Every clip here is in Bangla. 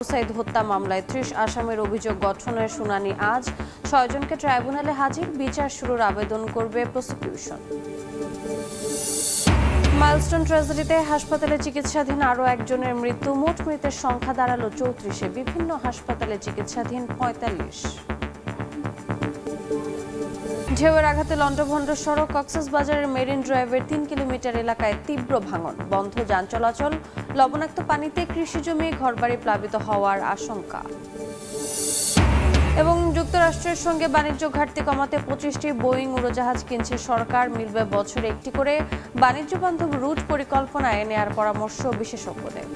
সাইদ হত্যা মামলায় ৩০ আসামির অভিযোগ গঠনের শুনানি আজ। ৬ জনকে ট্রাইব্যুনালে হাজির, বিচার শুরুর আবেদন করবে প্রসিকিউশন। মাইলস্টোন ট্র্যাজেডিতে হাসপাতালে চিকিৎসাধীন আরও একজনের মৃত্যু, মোট মৃতের সংখ্যা দাঁড়ালো ৩৪-এ। বিভিন্ন হাসপাতালে চিকিৎসাধীন ৪৫। ঢেউয়ের আঘাতে লন্ডভন্ড সড়ক, কক্সবাজারের মেরিন ড্রাইভের ৩ কিলোমিটার এলাকায় তীব্র ভাঙন, বন্ধ যান চলাচল। লবণাক্ত পানিতে কৃষিজমি, ঘরবাড়ি প্লাবিত হওয়ার আশঙ্কা। এবং যুক্তরাষ্ট্রের সঙ্গে বাণিজ্য ঘাটতি কমাতে ২৫টি বোয়িং উড়োজাহাজ কিনছে সরকার, মিলবে বছরে একটি করে। বাণিজ্য বান্ধব রুট পরিকল্পনায় নেয়ার পরামর্শ বিশেষজ্ঞদের।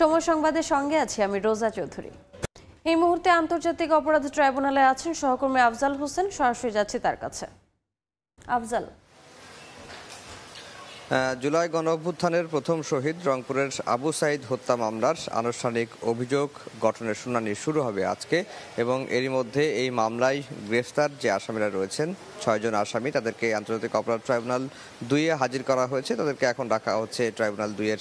সময় সংবাদের সঙ্গে আছি আমি রোজা চৌধুরী। এই মুহূর্তে আন্তর্জাতিক অপরাধ ট্রাইব্যুনালে আছেন সহকর্মী আফজাল হোসেন, সরাসরি যাচ্ছি তার কাছে। আফজাল, জুলাই গণঅভ্যুত্থানের প্রথম শহীদ রংপুরের আবু সাইদ হত্যা মামলার আনুষ্ঠানিক অভিযোগ গঠনের শুনানি শুরু হবে আজকে, এবং এরই মধ্যে এই মামলায় গ্রেফতার যে আসামিরা রয়েছেন ৬ জন আসামি, তাদেরকে আন্তর্জাতিক অপরাধ ট্রাইব্যুনাল ২-এ হাজির করা হয়েছে। তাদেরকে এখন রাখা হচ্ছে ট্রাইব্যুনাল ২-এর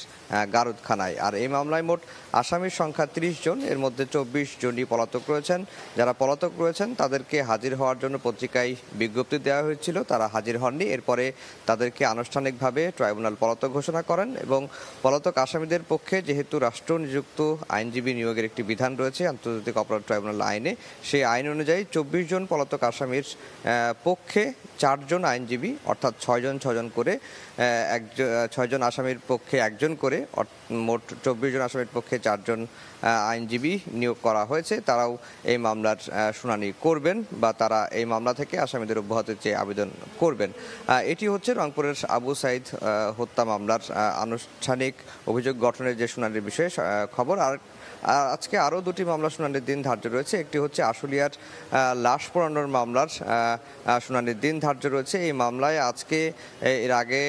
গারুদখানায়। আর এই মামলায় মোট আসামির সংখ্যা ৩০ জন, এর মধ্যে ২৪ জনই পলাতক রয়েছেন। যারা পলাতক রয়েছেন তাদেরকে হাজির হওয়ার জন্য পত্রিকায় বিজ্ঞপ্তি দেওয়া হয়েছিল, তারা হাজির হননি। এরপরে তাদেরকে আনুষ্ঠানিকভাবে ট্রাইব্যুনাল পলাতক ঘোষণা করেন, এবং পলাতক আসামিদের পক্ষে যেহেতু রাষ্ট্র নিযুক্ত আইনজীবী নিয়োগের একটি বিধান রয়েছে আন্তর্জাতিক অপরাধ ট্রাইব্যুনাল আইনে, সেই আইন অনুযায়ী ২৪ জন পলাতক আসামির পক্ষে ৪ জন আইনজীবী, অর্থাৎ ৬ জন করে ৬ জন আসামির পক্ষে ১ জন করে, মোট ২৪ জন আসামির পক্ষে ৪ জন আইনজীবী নিয়োগ করা হয়েছে। তারাও এই মামলার শুনানি করবেন বা তারা এই মামলা থেকে আসামিদের অব্যাহতি চেয়ে আবেদন করবেন। এটি হচ্ছে রংপুরের আবু সাইদ হত্যা মামলার আনুষ্ঠানিক অভিযোগ গঠনের যে শুনানির বিষয়ে খবর। আর আজকে আরও 2টি মামলা শুনানির দিন ধার্য রয়েছে। একটি হচ্ছে আশুলিয়ার লাশ পোড়ানোর মামলার শুনানির দিন ধার্য রয়েছে। এই মামলায় আজকে এর আগে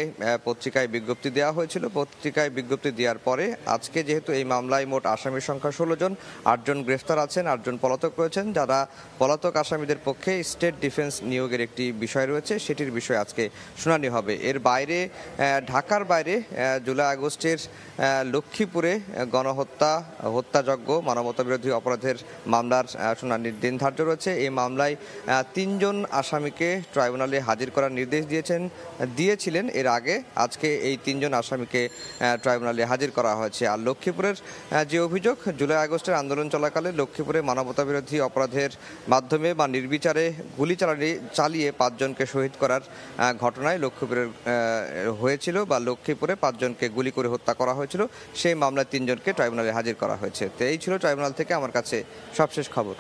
পত্রিকায় বিজ্ঞপ্তি দেওয়া হয়েছিল, পত্রিকায় বিজ্ঞপ্তি দেওয়ার পরে আজকে যেহেতু এই মামলায় মোট আসামির সংখ্যা 16 জন, 8 জন গ্রেফতার আছেন, 8 জন পলাতক রয়েছেন। যারা পলাতক আসামিদের পক্ষে স্টেট ডিফেন্স নিয়োগের একটি বিষয় রয়েছে, সেটির বিষয়ে আজকে শুনানি হবে। এর বাইরে ঢাকার বাইরে জুলাই আগস্টের লক্ষ্মীপুরে হত্যাযজ্ঞ মানবতাবিরোধী অপরাধের মামলার শুনানির দিন ধার্য রয়েছে। এই মামলায় 3 জন আসামিকে ট্রাইব্যুনালে হাজির করার নির্দেশ দিয়েছিলেন এর আগে। আজকে এই 3 জন আসামিকে ট্রাইব্যুনালে হাজির করা হয়েছে। আর লক্ষ্মীপুরের যে অভিযোগ, জুলাই আগস্টের আন্দোলন চলাকালে লক্ষ্মীপুরে মানবতাবিরোধী অপরাধের মাধ্যমে বা নির্বিচারে গুলি চালিয়ে 5 জনকে শহীদ করার ঘটনায় লক্ষ্মীপুরের হয়েছিল, বা লক্ষ্মীপুরে 5 জনকে গুলি করে হত্যা করা হয়েছিল। সেই মামলায় 3 জনকে ট্রাইব্যুনালে হাজির করা হয়েছে। তো এই ছিল ট্রাইব্যুনাল থেকে আমার কাছে সবশেষ খবর।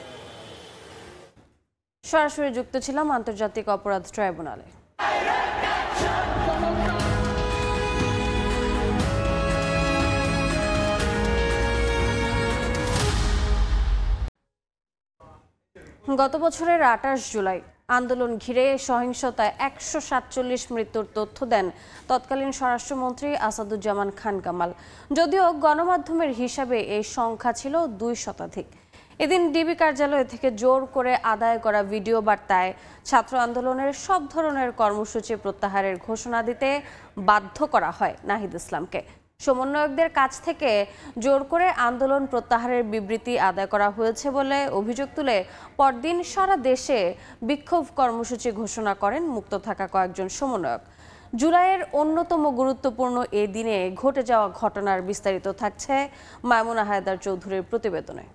সরাসরি যুক্ত ছিলাম আন্তর্জাতিক অপরাধ ট্রাইব্যুনালে। গত বছরের 28 জুলাই আন্দোলন ঘিরে সহিংসতায় 147 মৃত্যুর তথ্য দেন তৎকালীন স্বরাষ্ট্রমন্ত্রী আসাদুজ্জামান খান কামাল। যদিও গণমাধ্যমের হিসাবে এই সংখ্যা ছিল 2 শতাধিক। এদিন ডিবি কার্যালয় থেকে জোর করে আদায় করা ভিডিও বার্তায় ছাত্র আন্দোলনের সব ধরনের কর্মসূচি প্রত্যাহারের ঘোষণা দিতে বাধ্য করা হয় নাহিদ ইসলামকে। সমন্বয়কদের কাছ থেকে জোর করে আন্দোলন প্রত্যাহারের বিবৃতি আদায় করা হয়েছে বলে অভিযোগ তুলে পরদিন সারা দেশে বিক্ষোভ কর্মসূচি ঘোষণা করেন মুক্ত থাকা কয়েকজন সমন্বয়ক। জুলাইয়ের অন্যতম গুরুত্বপূর্ণ এই দিনে ঘটে যাওয়া ঘটনার বিস্তারিত থাকছে মায়মুনা হায়দার চৌধুরীর প্রতিবেদনে।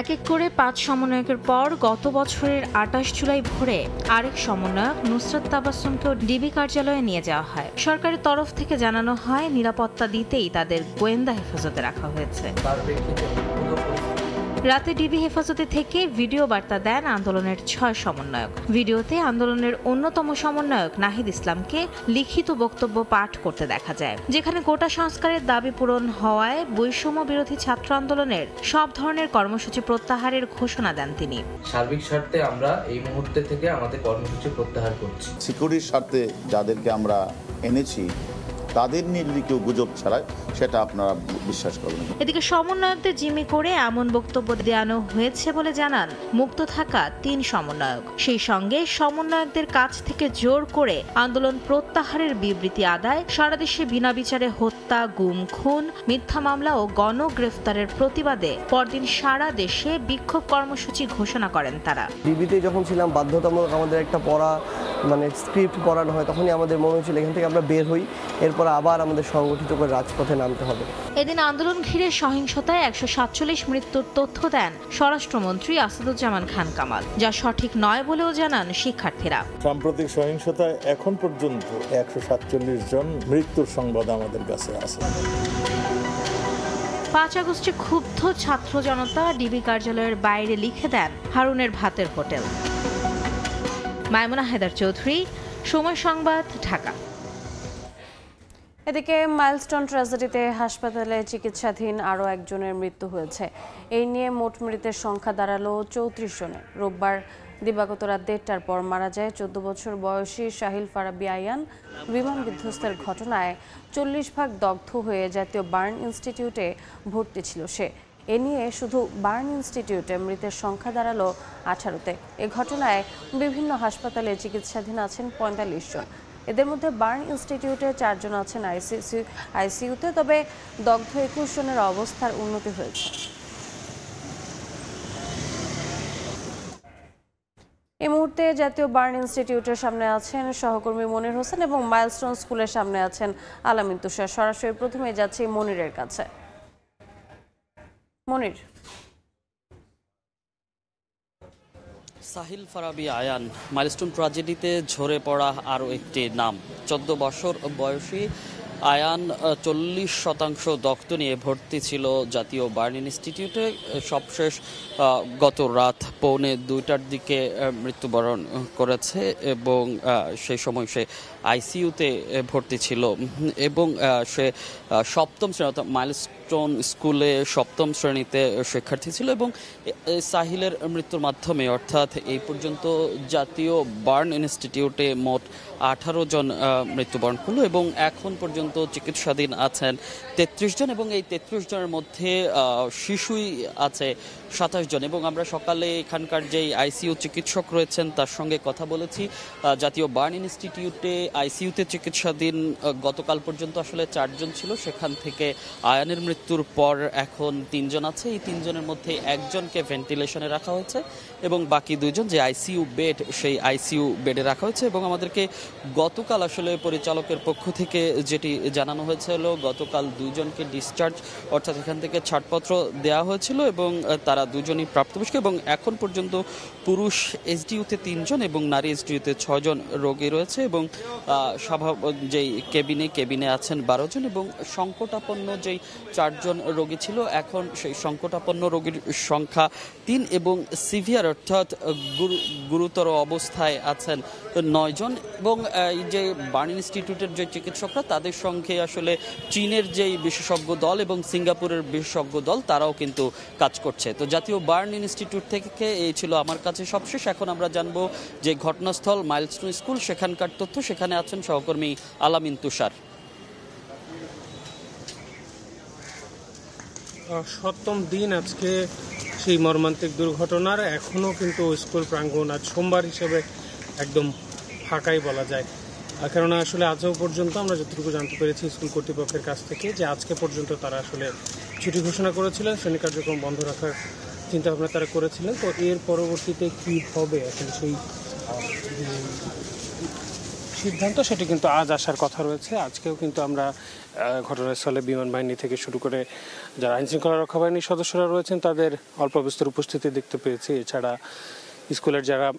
এক এক করে 5 সমন্বয়কের পর গত বছরের 28 জুলাই ভোরে আরেক সমন্বয়ক নুসরাত তাবাসসুমকেও ডিবি কার্যালয়ে নিয়ে যাওয়া হয়। সরকারের তরফ থেকে জানানো হয় নিরাপত্তা দিতেই তাদের গোয়েন্দা হেফাজতে রাখা হয়েছে। রাতে ডিবি হেফাজতে থেকে ভিডিও বার্তা দেন আন্দোলনের 6 সমন্বয়ক। ভিডিওতে আন্দোলনের অন্যতম সমন্বয়ক নাহিদ ইসলামকে লিখিত বক্তব্য পাঠ করতে দেখা যায়, যেখানে কোটা সংস্কারের দাবি পূরণ হওয়ায় বৈষম্য বিরোধী ছাত্র আন্দোলনের সব ধরনের কর্মসূচি প্রত্যাহারের ঘোষণা দেন তিনি। সার্বিক স্বার্থে আমরা এই মুহূর্তে থেকে আমাদের কর্মসূচি প্রত্যাহার করছি। সিকিউরিটির স্বার্থে যাদেরকে আমরা এনেছি তাদের নিয়ে যদি কেউ গুজব ছড়ায় সেটা আপনারা বিশ্বাস করবেন। এদিকে সমন্বয়কদের জিম্মি করে এমন বক্তব্য দেওয়ানো হয়েছে বলে জানান মুক্ত থাকা ৩ সমন্বয়ক। সেই সঙ্গে সমন্বয়কদের কাছ থেকে জোর করে আন্দোলন প্রত্যাহারের বিবৃতি আদায়, সারা দেশে বিনা বিচারে হত্যা, গুম, খুন, মিথ্যা মামলা ও গণগ্রেফতারের প্রতিবাদে পরদিন সারা দেশে বিক্ষোভ কর্মসূচি ঘোষণা করেন তারা। ডিবিতে যখন ছিলাম বাধ্যতামূলক আমাদের একটা পড়া স্ক্রিপ্ট পড়ানো হয়, তখনই আমাদের মনে হয়েছিল এখান থেকে আমরা বের হই, এরপর আবার আমাদের সংগঠিত করে রাজপথে নামতে হবে। এদিন আন্দোলন ঘিরে সহিংসতায় ১৪৭ মৃত্যুর তথ্য দেন স্বরাষ্ট্রমন্ত্রী আসাদুজ্জামান খান কামাল, যা সঠিক নয় বলেও জানান শিক্ষার্থীরা। সাম্প্রতিক সহিংসতায় এখন পর্যন্ত ১৪৭ জন মৃত্যুর সংবাদ আমাদের কাছে আছে। ৫ আগস্টে ক্ষুব্ধ ছাত্র জনতা ডিবি কার্যালয়ের বাইরে লিখে দেন হারুনের ভাতের হোটেল। মাইমুনা হায়দার চৌধুরী, সময় সংবাদ, ঢাকা। এদিকে মাইলস্টোন ট্র্যাজেডিতে হাসপাতালে চিকিৎসাধীন আরও একজনের মৃত্যু হয়েছে। এই নিয়ে মোট মৃতের সংখ্যা দাঁড়ালো ৩৪ জনে। রোববার দিবাগত রাত ১:৩০টার পর মারা যায় ১৪ বছর বয়সী সাহিল ফারাবি আয়ান। বিমান বিধ্বস্তের ঘটনায় ৪০ ভাগ দগ্ধ হয়ে জাতীয় বার্ন ইনস্টিটিউটে ভর্তি ছিল সে। এ নিয়ে শুধু বার্ন ইনস্টিটিউটে মৃতের সংখ্যা দাঁড়ালো ১৮তে। এ ঘটনায় বিভিন্ন হাসপাতালে চিকিৎসাধীন আছেন ৪৫ জন। এদের মধ্যে বার্ন ইনস্টিটিউটে ৪ জন আছেন আইসিইউতে, তবে দগ্ধ ২১ জনের অবস্থার উন্নতি হয়েছে। এই মুহূর্তে জাতীয় বার্ন ইনস্টিটিউটের সামনে আছেন সহকর্মী মনির হোসেন এবং মাইলস্টোন স্কুলের সামনে আছেন আলামিন তুষার। সরাসরি প্রথমে যাচ্ছি মনিরের কাছে। মনির, সাহিল ফারাবি আয়ান মাইলস্টোন ট্র্যাজেডিতে ঝরে পড়া আরও একটি নাম। ১৪ বছর বয়সী আয়ান ৪০% দগ্ধ নিয়ে ভর্তি ছিল জাতীয় বার্ন ইনস্টিটিউটে। সবশেষ গত রাত ১:৩০টার দিকে মৃত্যুবরণ করেছে এবং সেই সময় সে আইসিইউতে ভর্তি ছিল এবং সে সপ্তম শ্রেণী অর্থাৎ মাইলস্টোন স্কুলে সপ্তম শ্রেণীতে শিক্ষার্থী ছিল এবং সাহিলের মৃত্যুর মাধ্যমে অর্থাৎ এই পর্যন্ত জাতীয় বার্ন ইনস্টিটিউটে মোট ১৮ জন মৃত্যুবরণ করল এবং এখন পর্যন্ত চিকিৎসাধীন আছেন ৩৩ জন এবং এই ৩৩ জনের মধ্যে শিশুই আছে ২৭ জন। এবং আমরা সকালে এখানকার যেই আইসিইউ চিকিৎসক রয়েছেন তার সঙ্গে কথা বলেছি। জাতীয় বার্ন ইনস্টিটিউটে আইসিইউতে চিকিৎসাধীন গতকাল পর্যন্ত আসলে ৪ জন ছিল, সেখান থেকে আয়ানের মৃত্যুর পর এখন ৩ জন আছে। এই ৩ জনের মধ্যে একজনকে ভেন্টিলেশনে রাখা হয়েছে এবং বাকি ২ জন যে আইসিইউ বেড সেই আইসিইউ বেডে রাখা হয়েছে। এবং আমাদেরকে গতকাল আসলে পরিচালকের পক্ষ থেকে যেটি জানানো হয়েছিল, গতকাল ২ জনকে ডিসচার্জ অর্থাৎ এখান থেকে ছাড়পত্র দেওয়া হয়েছিল এবং তারা ২ জনই প্রাপ্তবয়স্ক এবং এখন পর্যন্ত পুরুষ এসডিইউতে ৩ জন এবং নারী এসডিইউতে ৬ জন রোগী রয়েছে এবং যেই কেবিনে আছেন ১২ জন এবং সংকটাপন্ন যেই ৪ জন রোগী ছিল এখন সেই সংকটাপন্ন রোগীর সংখ্যা ৩ এবং সিভিয়ার অর্থাৎ গুরুতর অবস্থায় আছেন ৯ জন। এবং এই যে বার্ন ইনস্টিটিউটের যে চিকিৎসকরা তাদের সঙ্গে আসলে চীনের যেই বিশেষজ্ঞ দল এবং সিঙ্গাপুরের বিশেষজ্ঞ দল তারাও কিন্তু কাজ করছে। তো জাতীয় বার্ন ইনস্টিটিউট থেকে এই ছিল আমার কাছে সবশেষ। এখন আমরা জানবো যে ঘটনাস্থল মাইলস্টোন স্কুল সেখানকার তথ্য। সেখানে আছেন সহকর্মী আলামিন তুষার। সপ্তম দিন আজকে সেই মর্মান্তিক দুর্ঘটনার। এখনও কিন্তু স্কুল প্রাঙ্গণ আজ সোমবার হিসেবে একদম ফাঁকাই বলা যায়, কেননা আসলে আজও পর্যন্ত আমরা যতটুকু জানতে পেরেছি স্কুল কর্তৃপক্ষের কাছ থেকে যে আজকে পর্যন্ত তারা আসলে ছুটি ঘোষণা করেছিলেন, শ্রেণী কার্যক্রম বন্ধ রাখার চিন্তাভাবনা তারা করেছিলেন। তো এর পরবর্তীতে কি হবে আসলে সেই সিদ্ধান্ত সেটি কিন্তু আজ আসার কথা রয়েছে। আজকেও কিন্তু আমরা ঘটনাস্থলে বিমান বাহিনী থেকে শুরু করে যারা আইনশৃঙ্খলা রক্ষা বাহিনীর সদস্যরা রয়েছেন তাদের অল্প বিস্তর উপস্থিতি দেখতে পেয়েছি। এছাড়া স্কুলের যারা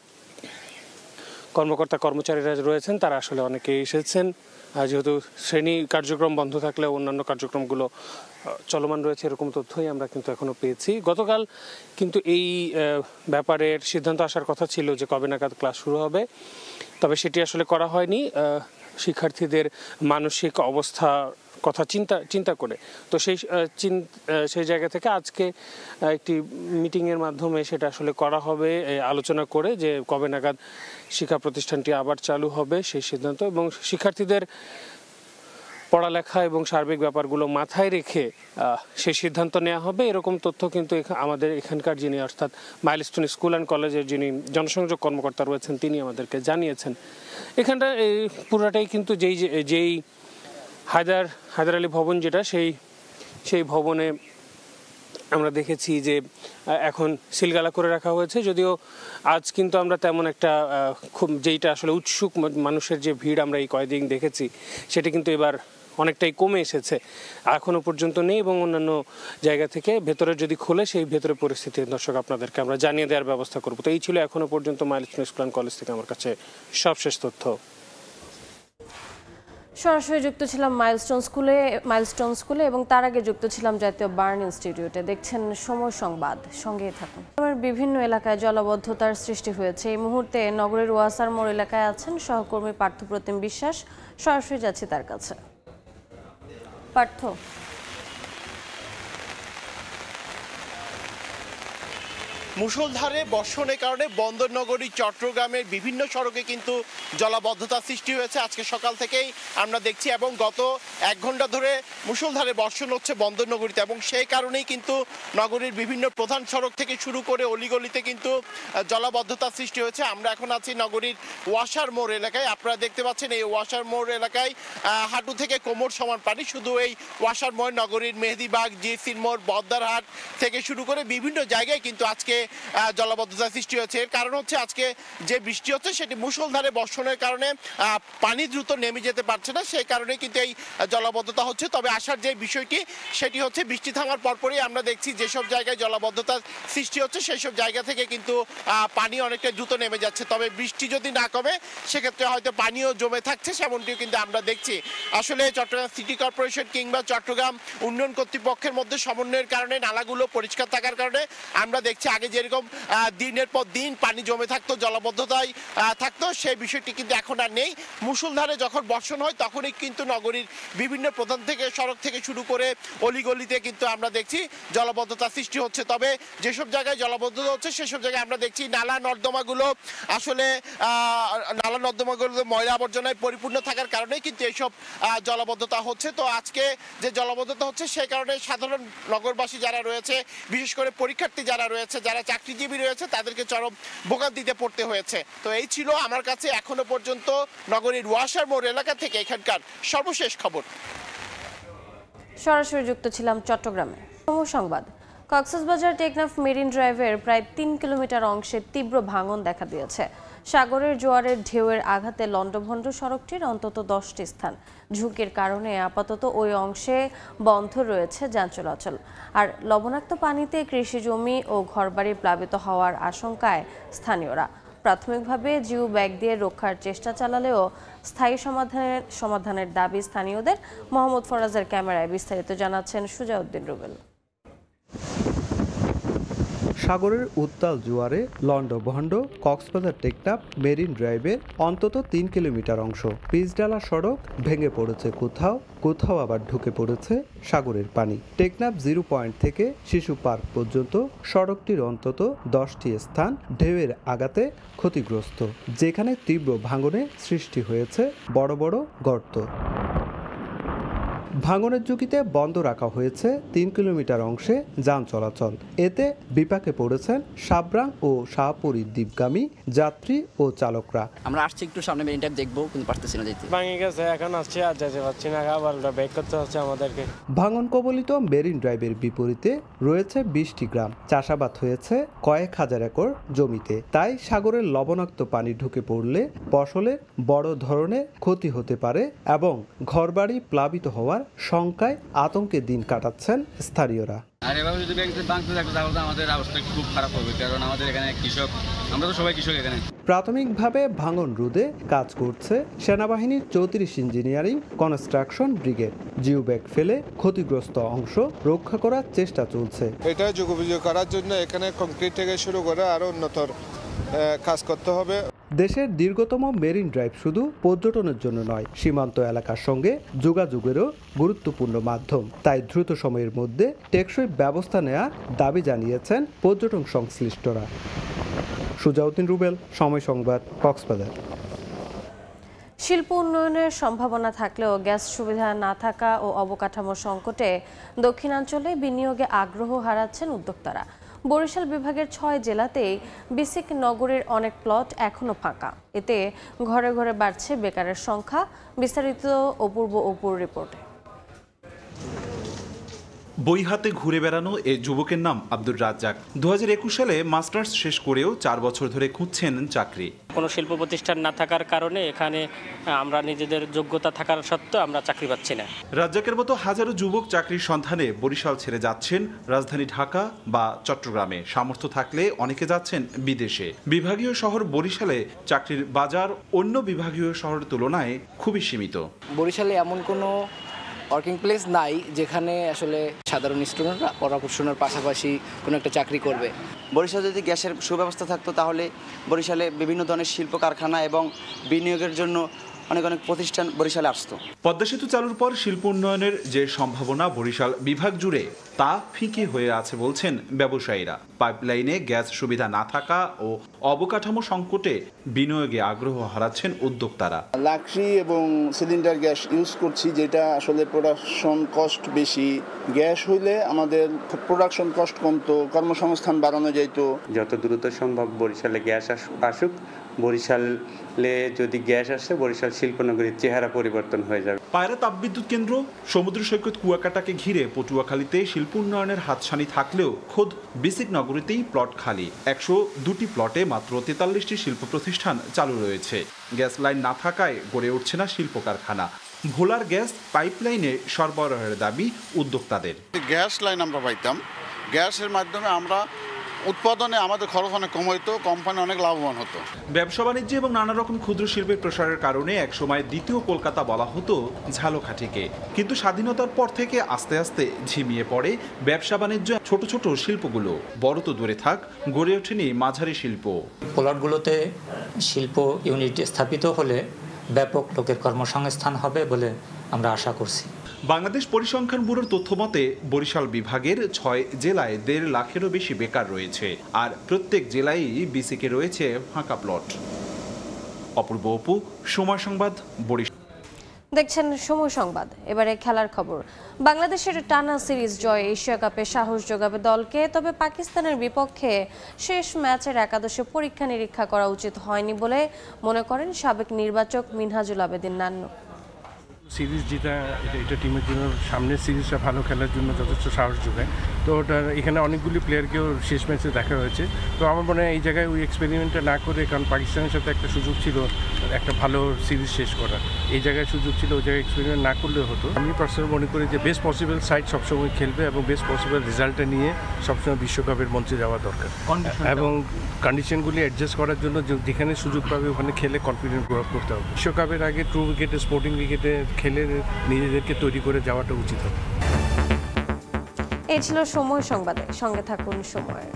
কর্মকর্তা কর্মচারীরা রয়েছেন তারা আসলে অনেকেই এসেছেন, যেহেতু শ্রেণী কার্যক্রম বন্ধ থাকলে অন্যান্য কার্যক্রমগুলো চলমান রয়েছে এরকম তথ্যই আমরা কিন্তু এখনো পেয়েছি। গতকাল কিন্তু এই ব্যাপারের সিদ্ধান্ত আসার কথা ছিল যে কবে নাগাদ ক্লাস শুরু হবে, তবে সেটি আসলে করা হয়নি শিক্ষার্থীদের মানসিক অবস্থা কথা চিন্তা করে। তো সেই জায়গা থেকে আজকে একটি মিটিংয়ের মাধ্যমে সেটা আসলে করা হবে, আলোচনা করে যে কবে নাগাদ শিক্ষা প্রতিষ্ঠানটি আবার চালু হবে সেই সিদ্ধান্ত। এবং শিক্ষার্থীদের পড়ালেখা এবং সার্বিক ব্যাপারগুলো মাথায় রেখে সেই সিদ্ধান্ত নেওয়া হবে, এরকম তথ্য কিন্তু আমাদের এখানকার যিনি অর্থাৎ মাইলস্টোন স্কুল অ্যান্ড কলেজের যিনি জনসংযোগ কর্মকর্তা রয়েছেন তিনি আমাদেরকে জানিয়েছেন। এখানটা পুরাটাই কিন্তু যেই হায়দার আলী ভবন যেটা সেই ভবনে আমরা দেখেছি যে এখন সিলগালা করে রাখা হয়েছে, যদিও আজ কিন্তু আমরা তেমন একটা খুব যেইটা আসলে উৎসুক মানুষের যে ভিড় আমরা এই কয়েকদিন দেখেছি সেটা কিন্তু এবার অনেকটাই কমে এসেছে, এখনো পর্যন্ত নেই এবং অন্যান্য জায়গা থেকে ভেতরে যদি খোলে সেই ভেতরে পরিস্থিতি দর্শক আপনাদেরকে আমরা জানিয়ে দেওয়ার ব্যবস্থা করব। তো এই ছিল এখনো পর্যন্ত মাইলস্টোন স্কুল অ্যান্ড কলেজ থেকে আমার কাছে সবশেষ তথ্য। সরাসরি যুক্ত ছিলাম মাইলস্টোন স্কুলে এবং তার আগে যুক্ত ছিলাম জাতীয় বার্ন ইনস্টিটিউটে। দেখছেন সময় সংবাদ, সঙ্গেই থাকুন। বিভিন্ন এলাকায় জলাবদ্ধতার সৃষ্টি হয়েছে। এই মুহূর্তে নগরের ওয়াসার মোড় এলাকায় আছেন সহকর্মী পার্থপ্রতিম বিশ্বাস, সরাসরি যাচ্ছি তার কাছে। পার্থ, মুষলধারে বর্ষণের কারণে বন্দরনগরী চট্টগ্রামের বিভিন্ন সড়কে কিন্তু জলাবদ্ধতা সৃষ্টি হয়েছে আজকে সকাল থেকেই আমরা দেখছি, এবং গত 1 ঘন্টা ধরে মুষলধারে বর্ষণ হচ্ছে বন্দরনগরীতে, এবং সেই কারণেই কিন্তু নগরীর বিভিন্ন প্রধান সড়ক থেকে শুরু করে অলিগলিতে কিন্তু জলাবদ্ধতা সৃষ্টি হয়েছে। আমরা এখন আছি নগরীর ওয়াসার মোড় এলাকায়। আপনারা দেখতে পাচ্ছেন এই ওয়াসার মোড় এলাকায় হাঁটু থেকে কোমর সমান পানি। শুধু এই ওয়াসার মোড় নগরীর মেহেদিবাগ, জিএসির মোড়, বদ্দারহাট থেকে শুরু করে বিভিন্ন জায়গায় কিন্তু আজকে জলাবদ্ধতা সৃষ্টি হয়েছে। এর কারণ হচ্ছে আজকে যে বৃষ্টি হচ্ছে সেটি মুষলধারে বর্ষণের কারণে পানি দ্রুত নেমে যেতে পারছে না, সেই কারণে কিন্তু এই জলাবদ্ধতা হচ্ছে। তবে আসার যে বিষয়টি সেটি হচ্ছে বৃষ্টি থামার পরপরই আমরা দেখছি যেসব জায়গায় জলাবদ্ধতা সৃষ্টি হচ্ছে সেই সব জায়গা থেকে কিন্তু পানি অনেকটা দ্রুত নেমে যাচ্ছে। তবে বৃষ্টি যদি না কমে সেক্ষেত্রে হয়তো পানিও জমে থাকছে, সেমনটিও কিন্তু আমরা দেখছি। আসলে চট্টগ্রাম সিটি কর্পোরেশন কিংবা চট্টগ্রাম উন্নয়ন কর্তৃপক্ষের মধ্যে সমন্বয়ের কারণে নালাগুলো পরিষ্কার থাকার কারণে আমরা দেখছি আগে যেরকম দিনের পর দিন পানি জমে থাকতো, জলাবদ্ধতায় থাকতো, সেই বিষয়টি কিন্তু এখন আর নেই। মুষলধারে যখন বর্ষণ হয় তখনই কিন্তু নগরীর বিভিন্ন প্রধান থেকে সড়ক থেকে শুরু করে অলিগলিতে কিন্তু আমরা দেখছি জলাবদ্ধতা সৃষ্টি হচ্ছে। তবে যেসব জায়গায় জলাবদ্ধতা হচ্ছে সেসব জায়গায় আমরা দেখছি নালা নর্দমাগুলো ময়লা আবর্জনায় পরিপূর্ণ থাকার কারণে কিন্তু এইসব জলাবদ্ধতা হচ্ছে। তো আজকে যে জলাবদ্ধতা হচ্ছে সেই কারণে সাধারণ নগরবাসী যারা রয়েছে, বিশেষ করে পরীক্ষার্থী যারা রয়েছে, যারা চাকরিজীবী রয়েছে, তাদেরকে চরম ভোগান্তিতে পড়তে হয়েছে। তো এই ছিল আমার কাছে এখনো পর্যন্ত নগরীর ওয়াসার মোড় এলাকা থেকে এখানকার সর্বশেষ খবর। সরাসরি যুক্ত ছিলাম চট্টগ্রামে। সংবাদ, কক্সবাজার টেকনাফ মেরিন ড্রাইভের প্রায় 3 কিলোমিটার অংশে তীব্র ভাঙন দেখা দিয়েছে। সাগরের জোয়ারের ঢেউয়ের আঘাতে লন্ডভন্ড সড়কটির অন্তত 10টি স্থান। ঝুঁকির কারণে আপাতত ওই অংশে বন্ধ রয়েছে যান চলাচল। আর লবণাক্ত পানিতে কৃষি জমি ও ঘরবাড়ি প্লাবিত হওয়ার আশঙ্কায় স্থানীয়রা। প্রাথমিকভাবে জিও ব্যাগ দিয়ে রক্ষার চেষ্টা চালালেও স্থায়ী সমাধানের দাবি স্থানীয়দের। মোহাম্মদ ফরাজের ক্যামেরায় বিস্তারিত জানাচ্ছেন সুজাউদ্দিন রুবেল। সাগরের উত্তাল জোয়ারে লন্ডভন্ড কক্সবাজার টেকনাফ মেরিন ড্রাইভের অন্তত 3 কিলোমিটার অংশ। পিচঢালা সড়ক ভেঙে পড়েছে কোথাও, কোথাও আবার ঢুকে পড়েছে সাগরের পানি। টেকনাফ 0 পয়েন্ট থেকে শিশু পার্ক পর্যন্ত সড়কটির অন্তত 10টি স্থান ঢেউয়ের আঘাতে ক্ষতিগ্রস্ত, যেখানে তীব্র ভাঙনে সৃষ্টি হয়েছে বড় বড় গর্ত। ভাঙনের ঝুঁকিতে বন্ধ রাখা হয়েছে 3 কিলোমিটার অংশে যান চলাচল। এতে বিপাকে পড়েছেন সাবরাং ও শাহপুরীর দ্বীপগামী যাত্রী ও চালকরা। আমরা আসছি একটু সামনে মেরিন ড্রাইভ দেখবো, কিন্তু পারতেছি না যেতে। ভাঙে গেছে, এখন আসছি আর যেতে পারছি না, আবার ব্যাক করতে হচ্ছে আমাদেরকে। ভাঙন কবলিত মেরিন ড্রাইভের বিপরীতে রয়েছে 20টি গ্রাম। চাষাবাদ হয়েছে কয়েক হাজার একর জমিতে। তাই সাগরের লবণাক্ত পানি ঢুকে পড়লে ফসলের বড় ধরনের ক্ষতি হতে পারে এবং ঘরবাড়ি প্লাবিত হওয়ার শঙ্কায় আতঙ্কে দিন কাটাচ্ছেন স্থানীয়রা। আর এভাবে যদি বাংলাদেশ থাকতো তাহলে আমাদের অবস্থা খুব খারাপ হবে, কারণ আমাদের এখানে কৃষক, আমরা তো সবাই কৃষক এখানে। প্রাথমিকভাবে ভাঙন রোধে কাজ করছে সেনাবাহিনীর 34 engineering construction brigade. Geo bag ফেলে ক্ষতিগ্রস্ত অংশ রক্ষা করার চেষ্টা চলছে। এটা যুগোপযোগী করার জন্য এখানে কংক্রিট থেকে শুরু করে আরো উন্নত কাজ করতে হবে। দেশের দীর্ঘতম মেরিন ড্রাইভ শুধু পর্যটনের জন্য নয়, সীমান্ত এলাকার সঙ্গে যোগাযোগেরও গুরুত্বপূর্ণ মাধ্যম। তাই দ্রুত সময়ের মধ্যে টেকসই ব্যবস্থা নেওয়ার দাবি জানিয়েছেন পর্যটন সংশ্লিষ্টরা। সুজাউদ্দিন রুবেল, সময় সংবাদ, কক্সবাজার। শিল্প উন্নয়নের সম্ভাবনা থাকলেও গ্যাস সুবিধা না থাকা ও অবকাঠামো সংকটে দক্ষিণাঞ্চলে বিনিয়োগে আগ্রহ হারাচ্ছেন উদ্যোক্তারা। বরিশাল বিভাগের 6 জেলাতেই বিসিক নগরের অনেক প্লট এখনো ফাঁকা। এতে ঘরে ঘরে বাড়ছে বেকারের সংখ্যা। বিস্তারিত অপূর্ব রিপোর্টে। বই হাতে ঘুরে বেড়ানো এ যুবকের নাম আব্দুর রাজ্জাক। 2021 সালে মাস্টার্স শেষ করেও 4 বছর ধরে খুঁজছেন চাকরি। কোনো শিল্প প্রতিষ্ঠান না থাকার কারণে এখানে আমরা নিজেদের যোগ্যতা থাকার সত্ত্বেও আমরা চাকরি পাচ্ছি না। রাজ্জাকের মতো হাজারো যুবক চাকরির সন্ধানে বরিশাল ছেড়ে যাচ্ছেন রাজধানী ঢাকা বা চট্টগ্রামে। সামর্থ্য থাকলে অনেকে যাচ্ছেন বিদেশে। বিভাগীয় শহর বরিশালে চাকরির বাজার অন্য বিভাগীয় শহরের তুলনায় খুবই সীমিত। বরিশালে এমন কোনো ওয়ার্কিং প্লেস নাই যেখানে আসলে সাধারণ স্টুডেন্টরা পড়াশোনার পাশাপাশি কোনো একটা চাকরি করবে। বরিশালে যদি গ্যাসের সুব্যবস্থা থাকতো তাহলে বরিশালে বিভিন্ন ধরনের শিল্প কারখানা এবং বিনিয়োগের জন্য অনেক প্রতিষ্ঠান বরিশালে আসতো। পদ্মা সেতু চালুর পর শিল্প উন্নয়নের যে সম্ভাবনা বরিশাল বিভাগ জুড়ে তা ফিকে হয়ে আছে বলছেন ব্যবসায়ীরা। পাইপলাইনে গ্যাস সুবিধা না থাকা ও অবকাঠামো সংকটে বিনিয়োগে আগ্রহ হারাচ্ছেন উদ্যোক্তারা। লাকড়ি এবং সিলিন্ডার গ্যাস ইউজ করছি, যেটা আসলে প্রোডাকশন কস্ট বেশি। গ্যাস হইলে আমাদের প্রোডাকশন কস্ট কমতো, কর্মসংস্থান বাড়ানো যেত। যত দ্রুত সম্ভব বরিশালে গ্যাস আসুক। বরিশালে যদি গ্যাস আসে বরিশাল শিল্পনগরীর চেহারা পরিবর্তন হয়ে যাবে। পায়রা তাপবিদ্যুৎ কেন্দ্র, সমুদ্র সৈকত কুয়াকাটাকে ঘিরে পটুয়াখালীতে শিল্প উন্নয়নের হাতছানি থাকলেও খোদ বিসিক নগরীতেই প্লট খালি। 102টি প্লটে মাত্র 43টি শিল্প প্রতিষ্ঠান চালু রয়েছে। গ্যাস লাইন না থাকায় গড়ে উঠছে না শিল্প কারখানা। ভোলার গ্যাস পাইপলাইনে সরবরাহের দাবি উদ্যোক্তাদের। গ্যাস লাইন আমরা পাইতাম, গ্যাসের মাধ্যমে আমরা উৎপাদনে আমাদের খরচ অনেক কম হইতো, কোম্পানি অনেক লাভবান হতো। ব্যবসা বাণিজ্য এবং নানা রকম ক্ষুদ্র শিল্পের প্রসারের কারণে একসময় দ্বিতীয় কলকাতা বলা হতো ঝালকাঠিকে। কিন্তু স্বাধীনতার পর থেকে আস্তে আস্তে ঝিমিয়ে পড়ে ব্যবসা বাণিজ্য। ছোট ছোট শিল্পগুলো বড় তো দূরে থাক, গড়ে ওঠেনি মাঝারি শিল্প। প্লটগুলোতে শিল্প ইউনিট স্থাপিত হলে ব্যাপক লোকের কর্মসংস্থান হবে বলে আমরা আশা করছি। বাংলাদেশ পরিসংখ্যান ব্যুরোর তথ্য মতে বরিশাল বিভাগের 6 জেলায় 1.5 লাখেরও বেশি বেকার রয়েছে, আর প্রত্যেক জেলায় বিসিকে রয়েছে ফাঁকা প্লট। অপূর্ব, সময় সংবাদ, বরিশাল। দেখছেন সময় সংবাদ। এবারে খেলার খবর। বাংলাদেশের টানা সিরিজ জয় এশিয়া কাপে সাহস যোগাবে দলকে। তবে পাকিস্তানের বিপক্ষে শেষ ম্যাচের একাদশে পরীক্ষা নিরীক্ষা করা উচিত হয়নি বলে মনে করেন সাবেক নির্বাচক মিনহাজুল আবেদিন নান্নু। সিরিজ যেটা এটা টিমের জন্য সামনের সিরিজটা ভালো খেলার জন্য যথেষ্ট সাহস যোগায়। তো ওটা এখানে অনেকগুলি প্লেয়ারকেও শেষ ম্যাচে দেখা হয়েছে। তো আমার মনে হয় এই জায়গায় ওই এক্সপেরিমেন্টটা না করে, কারণ পাকিস্তানের সাথে একটা সুযোগ ছিল একটা ভালো সিরিজ শেষ করার, এই জায়গায় সুযোগ ছিল, ওই জায়গায় এক্সপেরিমেন্ট না করলেও হতো। আমি পার্সোনালি মনে করি যে বেস্ট পসিবল সাইড সবসময় খেলবে এবং বেস্ট পসিবল রেজাল্টটা নিয়ে সবসময় বিশ্বকাপের মঞ্চে যাওয়া দরকার, এবং কন্ডিশনগুলি অ্যাডজাস্ট করার জন্য যেখানে সুযোগ পাবে ওখানে খেলে কনফিডেন্স গ্রো আপ করতে হবে। বিশ্বকাপের আগে ট্রু উইকেটে, স্পোর্টিং উইকেটে খেলে নিজেদেরকে তৈরি করে যাওয়াটা উচিত হবে। এই ছিল সময় সংবাদে। সঙ্গে থাকুন সময়।